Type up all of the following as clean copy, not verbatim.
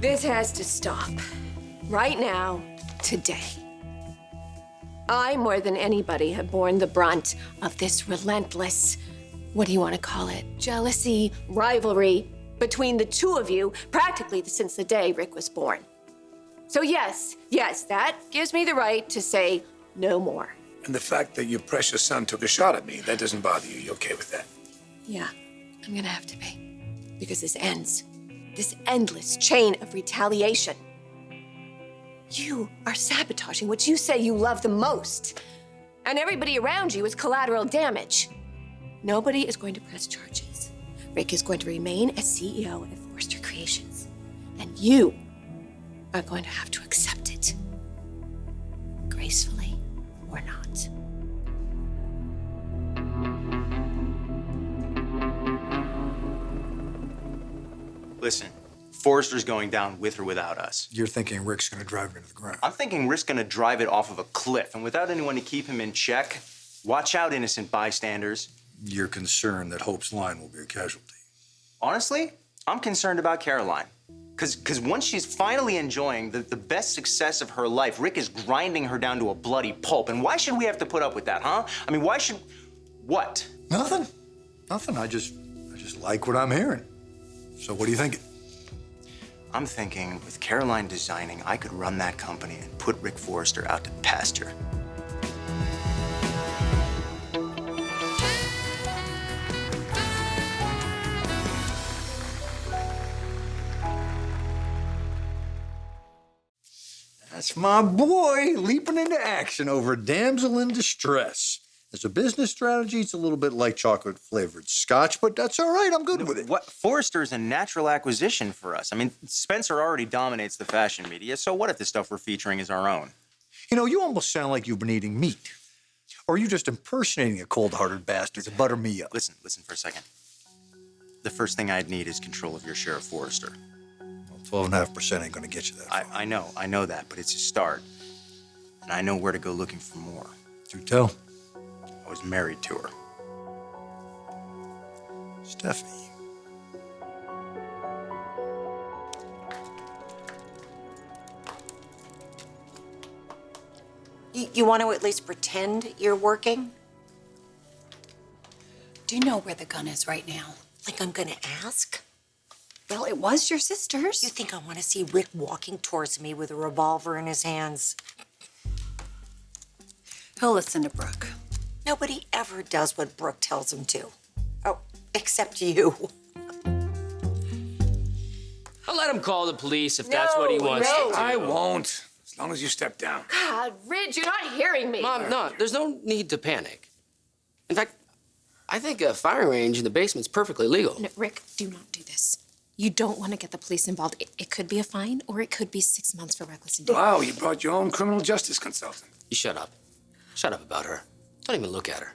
This has to stop. Right now, today. I, more than anybody, have borne the brunt of this relentless, what do you want to call it? Jealousy, rivalry between the two of you practically since the day Rick was born. So yes, that gives me the right to say no more. And the fact that your precious son took a shot at me, that doesn't bother you. You okay with that? Yeah, I'm gonna have to be. Because this ends. This endless chain of retaliation. You are sabotaging what you say you love the most. And everybody around you is collateral damage. Nobody is going to press charges. Rick is going to remain as CEO at Forrester Creations. And you are going to have to accept it. Gracefully or not. Listen, Forrester's going down with or without us. You're thinking Rick's gonna drive it into the ground. I'm thinking Rick's gonna drive it off of a cliff, and without anyone to keep him in check, watch out, innocent bystanders. You're concerned that Hope's line will be a casualty. Honestly, I'm concerned about Caroline. Because once she's finally enjoying the best success of her life, Rick is grinding her down to a bloody pulp. And why should we have to put up with that, huh? I mean, why should... What? Nothing. I just like what I'm hearing. So what are you thinking? I'm thinking with Caroline designing, I could run that company and put Rick Forrester out to pasture. That's my boy leaping into action over a damsel in distress. As a business strategy, it's a little bit like chocolate-flavored scotch, but that's all right. I'm good with it. What? Forrester's a natural acquisition for us. I mean, Spencer already dominates the fashion media, so what if the stuff we're featuring is our own? You know, you almost sound like you've been eating meat. Or are you just impersonating a cold-hearted bastard to butter me up? Listen for a second. The first thing I'd need is control of your share of Forrester. 12.5% ain't gonna get you that far. I know that, but it's a start. And I know where to go looking for more. Do tell. I was married to her. Stephanie. You want to at least pretend you're working? Do you know where the gun is right now? Like I'm gonna ask? Well, it was your sister's. You think I want to see Rick walking towards me with a revolver in his hands? He'll listen to Brooke. Nobody ever does what Brooke tells him to. Oh, except you. I'll let him call the police if that's what he wants to do. I won't, as long as you step down. God, Ridge, you're not hearing me. Mom, no, there's no need to panic. In fact, I think a firing range in the basement's perfectly legal. No, Rick, do not do this. You don't want to get the police involved. It could be a fine, or it could be 6 months for reckless endangerment. Wow, you brought your own criminal justice consultant. You shut up. Shut up about her. Don't even look at her.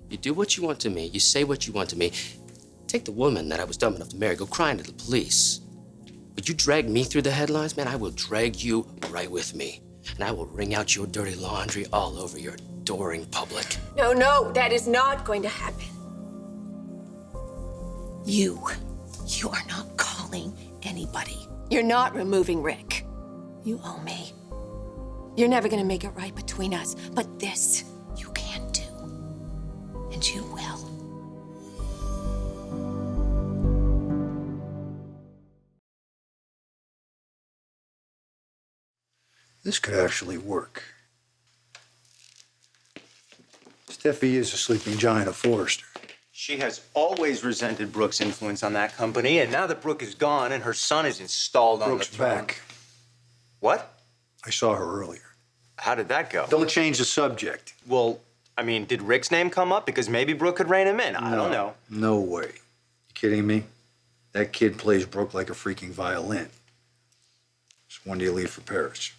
You do what you want to me. You say what you want to me. Take the woman that I was dumb enough to marry, go crying to the police. But you drag me through the headlines, man, I will drag you right with me. And I will wring out your dirty laundry all over your adoring public. No, that is not going to happen. You are not calling anybody. You're not removing Rick. You owe me. You're never gonna make it right between us, but this, You can do. And you will. This could actually work. Steffi is a sleeping giant of Forrester. She has always resented Brooke's influence on that company, and now that Brooke is gone and her son is installed on the Brooke's throne... back. What? I saw her earlier. How did that go? Don't change the subject. Well, I mean, did Rick's name come up? Because maybe Brooke could rein him in. I don't know. No way. You kidding me? That kid plays Brooke like a freaking violin. So when do you leave for Paris?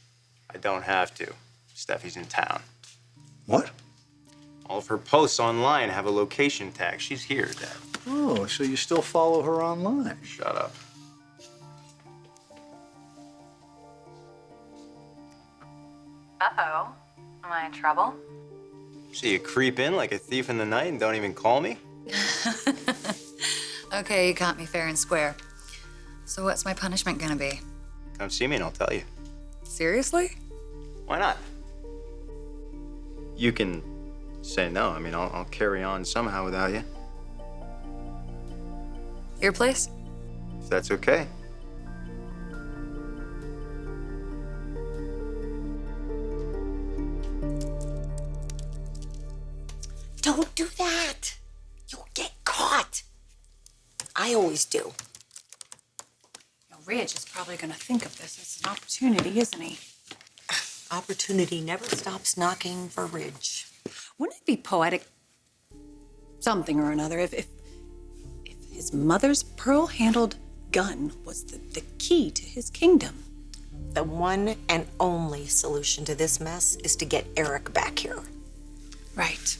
I don't have to. Steffi's in town. What? All of her posts online have a location tag. She's here, Dad. Oh, so you still follow her online? Shut up. Uh-oh. Am I in trouble? So you creep in like a thief in the night and don't even call me? Okay, you caught me fair and square. So what's my punishment gonna be? Come see me and I'll tell you. Seriously? Why not? You can say no. I mean, I'll carry on somehow without you, Your place? if that's okay. Don't do that. You'll get caught. I always do. Ridge is probably going to think of this as an opportunity, isn't he? Opportunity never stops knocking for Ridge. Wouldn't it be poetic, something or another, if his mother's pearl-handled gun was the key to his kingdom? The one and only solution to this mess is to get Eric back here. Right.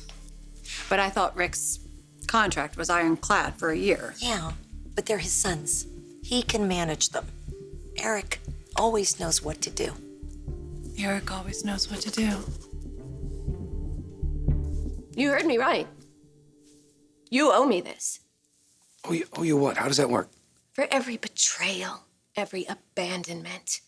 But I thought Rick's contract was ironclad for a year. Yeah, but they're his sons. He can manage them. Eric always knows what to do. Eric always knows what to do. You heard me right. You owe me this. Oh, you what? How does that work? For every betrayal, every abandonment.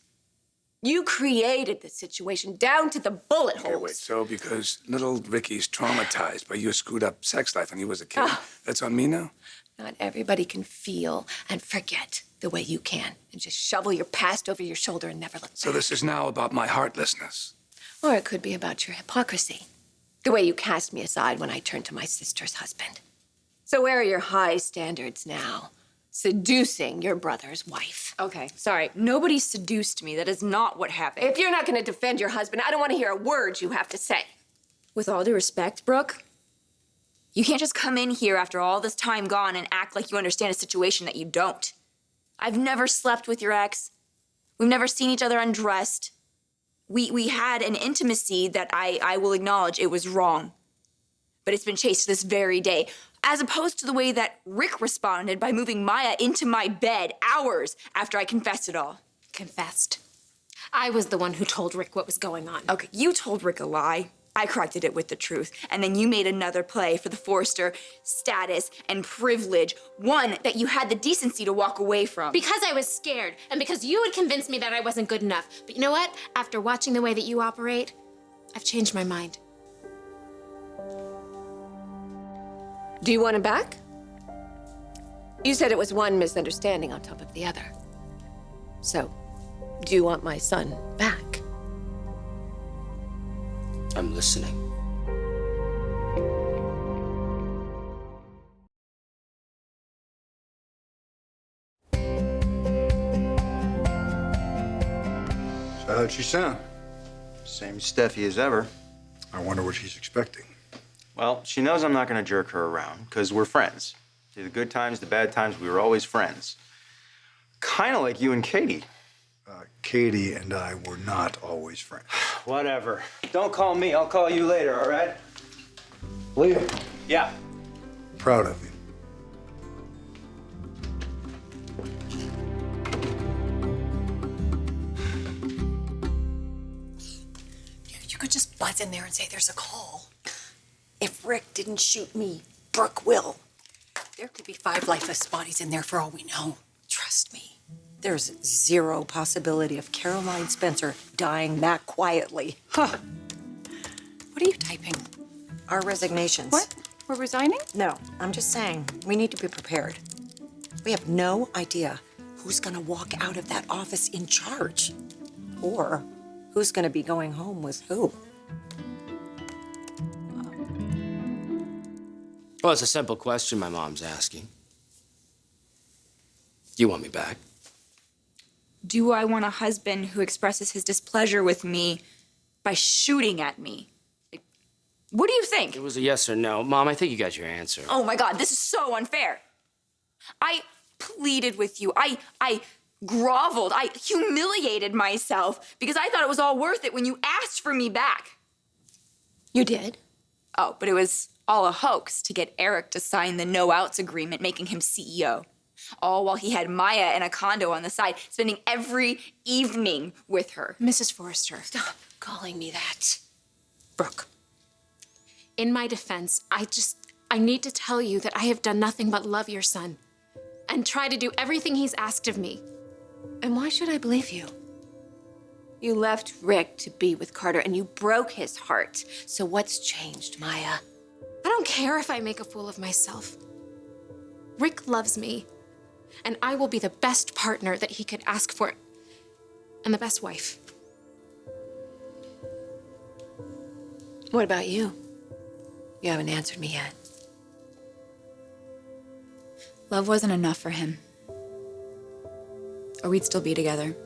You created the situation down to the bullet Okay, holes. wait, so because little Ricky's traumatized by your screwed up sex life when he was a kid, that's on me now? Not everybody can feel and forget the way you can and just shovel your past over your shoulder and never look back. So this is now about my heartlessness. Or it could be about your hypocrisy. The way you cast me aside when I turned to my sister's husband. So where are your high standards now? Seducing your brother's wife. Okay, sorry. Nobody seduced me. That is not what happened. If you're not going to defend your husband, I don't want to hear a word you have to say. With all due respect, Brooke, you can't just come in here after all this time gone and act like you understand a situation that you don't. I've never slept with your ex. We've never seen each other undressed. We had an intimacy that I will acknowledge it was wrong. But it's been chased to this very day. As opposed to the way that Rick responded by moving Maya into my bed hours after I confessed it all. Confessed. I was the one who told Rick what was going on. Okay, you told Rick a lie. I corrected it with the truth. And then you made another play for the Forrester status and privilege, one that you had the decency to walk away from. Because I was scared, and because you had convinced me that I wasn't good enough. But you know what? After watching the way that you operate, I've changed my mind. Do you want him back? You said it was one misunderstanding on top of the other. So, do you want my son back? I'm listening. So how'd she sound? Same Steffi as ever. I wonder what she's expecting. Well, she knows I'm not gonna jerk her around, because we're friends. Through the good times, the bad times, we were always friends. Kind of like you and Katie. Katie and I were not always friends. Whatever. Don't call me, I'll call you later, all right? Liam, Yeah. proud of you. You could just buzz in there and say there's a call. If Rick didn't shoot me, Brooke will. There could be 5 lifeless bodies in there for all we know. Trust me. There's zero possibility of Caroline Spencer dying that quietly. Huh. What are you typing? Our resignations. What? We're resigning? No, I'm just saying, we need to be prepared. We have no idea who's gonna walk out of that office in charge. Or who's gonna be going home with who. Well, it's a simple question my mom's asking. Do you want me back? Do I want a husband who expresses his displeasure with me by shooting at me? What do you think? It was a yes or no. Mom, I think you got your answer. Oh my God, this is so unfair. I pleaded with you. I groveled. I humiliated myself because I thought it was all worth it when you asked for me back. You did? Oh, but it was all a hoax to get Eric to sign the no-outs agreement, making him CEO. All while he had Maya in a condo on the side, spending every evening with her. Mrs. Forrester. Stop calling me that. Brooke. In my defense, I need to tell you that I have done nothing but love your son and try to do everything he's asked of me. And why should I believe you? You left Rick to be with Carter and you broke his heart. So what's changed, Maya? I don't care if I make a fool of myself. Rick loves me, and I will be the best partner that he could ask for, and the best wife. What about you? You haven't answered me yet. Love wasn't enough for him. Or we'd still be together.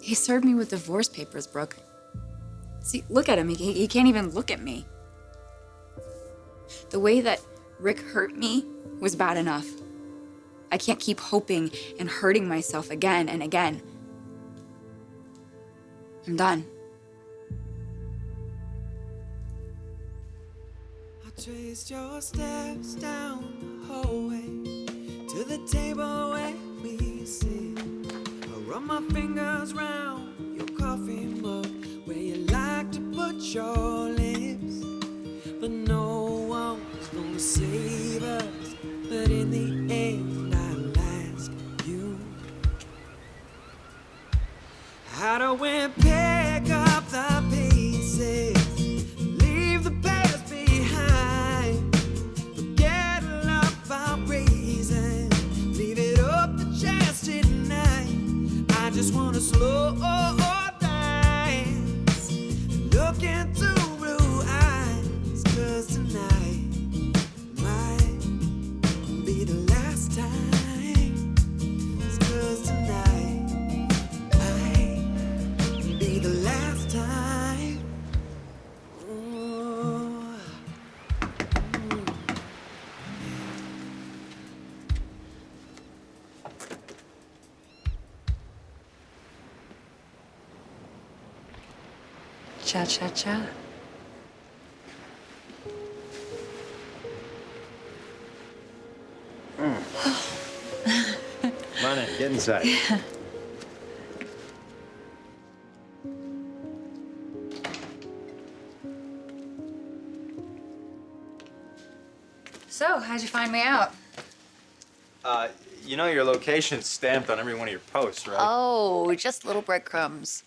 He served me with divorce papers, Brooke. See, look at him. He can't even look at me. The way that Rick hurt me was bad enough. I can't keep hoping and hurting myself again and again. I'm done. I traced your steps down the hallway to the table where we sit. I run my fingers round your coffee mug where you like to put your lips. But no one was gonna save us. But in the end, I'll ask you, how do we pick up the pieces? Leave the past behind. Forget love, our reason. Leave it up to chance tonight. I just wanna slow dance. Look into blue eyes. 'Cause tonight might be the last time. 'Cause tonight might be the last time. Ooh. Cha-cha-cha. Come on in, get inside. So, how'd you find me out? You know your location's stamped on every one of your posts, right? Oh, just little breadcrumbs.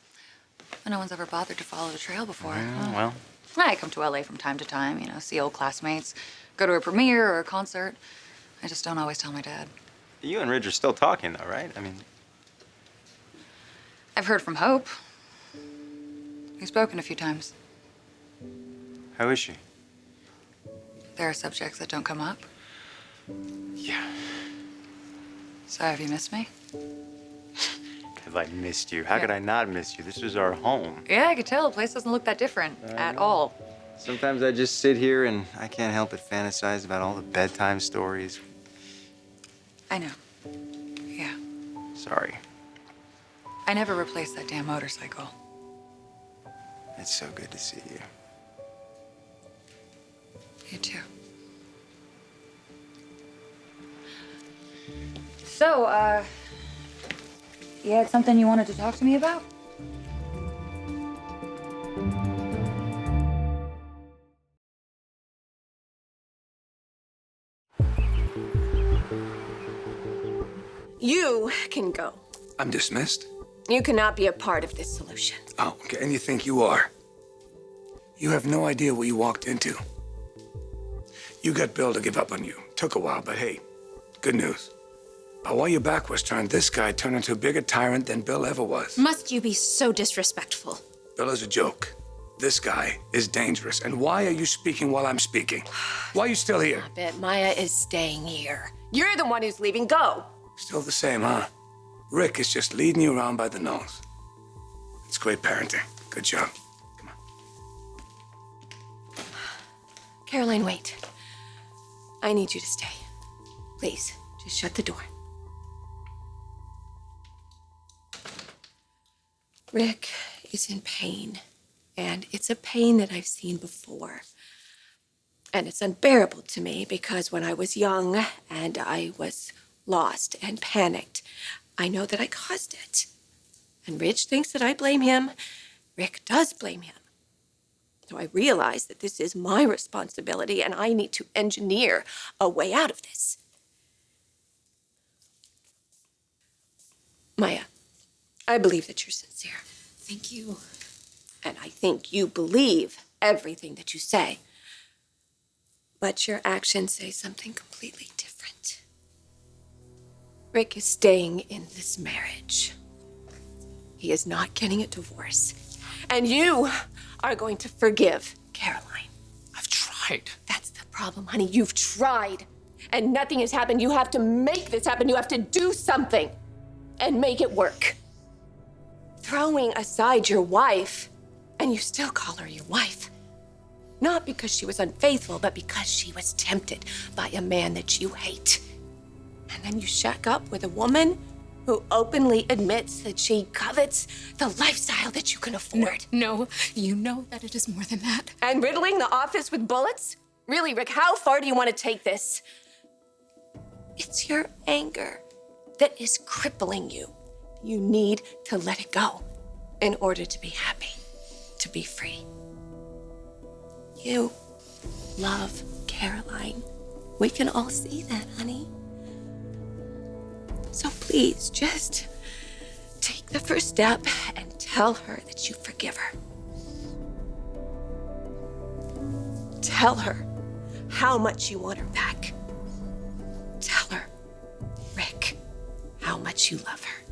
No one's ever bothered to follow the trail before. Well, I come to LA from time to time, see old classmates, go to a premiere or a concert. I just don't always tell my dad. you and Ridge are still talking, though, right? I mean, I've heard from Hope. We've spoken a few times. how is she? There are subjects that don't come up. Yeah. So have you missed me? Have I missed you? How could I not miss you? This was our home. Yeah, I could tell. The place doesn't look that different at all. Sometimes I just sit here and I can't help but fantasize about all the bedtime stories. I know. Yeah. Sorry. I never replaced that damn motorcycle. It's so good to see you. You too. So, you had something you wanted to talk to me about? You can go. I'm dismissed? You cannot be a part of this solution. Oh, okay. And you think you are? You have no idea what you walked into. You got Bill to give up on you. Took a while, but hey, good news. But while your back was turned, this guy turned into a bigger tyrant than Bill ever was. Must you be so disrespectful? Bill is a joke. This guy is dangerous. And why are you speaking while I'm speaking? Why are you still here? I bet Maya is staying here. You're the one who's leaving. Go. Still the same, huh? Rick is just leading you around by the nose. It's great parenting. Good job. Come on. Caroline, wait. I need you to stay. Please, just shut the door. Rick is in pain, and it's a pain that I've seen before. And it's unbearable to me because when I was young and I was lost and panicked, I know that I caused it. And Ridge thinks that I blame him. Rick does blame him. So I realize that this is my responsibility and I need to engineer a way out of this. Maya, I believe that you're sincere. Thank you. And I think you believe everything that you say. But your actions say something completely different. Rick is staying in this marriage. He is not getting a divorce. And you are going to forgive Caroline. I've tried. That's the problem, honey. You've tried. And nothing has happened. You have to make this happen. You have to do something and make it work. Throwing aside your wife, and you still call her your wife. Not because she was unfaithful, but because she was tempted by a man that you hate. And then you shack up with a woman who openly admits that she covets the lifestyle that you can afford. No, you know that it is more than that. And riddling the office with bullets? Really, Rick, how far do you want to take this? It's your anger that is crippling you. You need to let it go in order to be happy, to be free. You love Caroline. We can all see that, honey. So please, just take the first step and tell her that you forgive her. Tell her how much you want her back. Tell her, Rick, how much you love her.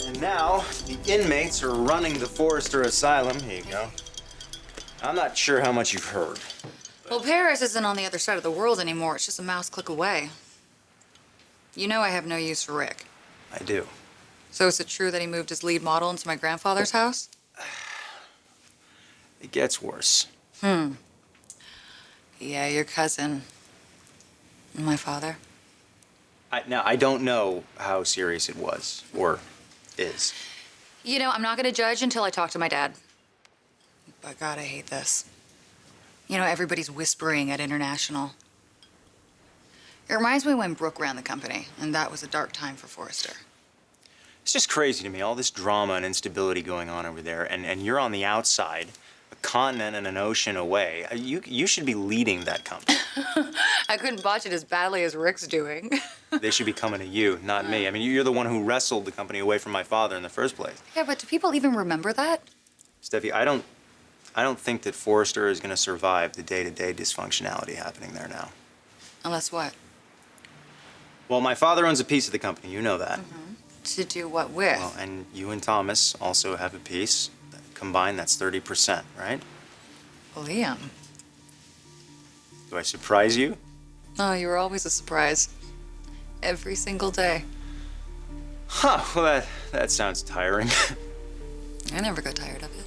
And now, the inmates are running the Forrester Asylum. Here you go. I'm not sure how much you've heard. Well, Paris isn't on the other side of the world anymore. It's just a mouse click away. You know I have no use for Rick. I do. So is it true that he moved his lead model into my grandfather's house? It gets worse. Yeah, your cousin. And my father. Now, I don't know how serious it was, or is. You know, I'm not gonna judge until I talk to my dad. But God, I hate this. You know, everybody's whispering at International. It reminds me when Brooke ran the company, and that was a dark time for Forrester. It's just crazy to me, all this drama and instability going on over there, and you're on the outside, a continent and an ocean away. You should be leading that company. I couldn't botch it as badly as Rick's doing. They should be coming to you, not me. I mean, you're the one who wrestled the company away from my father in the first place. Yeah, but do people even remember that? Steffi, I don't think that Forrester is going to survive the day-to-day dysfunctionality happening there now. Unless what? Well, my father owns a piece of the company. You know that. To do what with? Well, and you and Thomas also have a piece. Combined, that's 30%, right? Well, Liam. Do I surprise you? Oh, you were always a surprise. Every single day. Huh, well, that sounds tiring. I never got tired of it.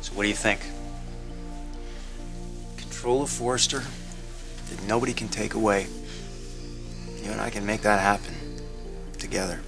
So what do you think? Control of Forrester that nobody can take away. You and I can make that happen together.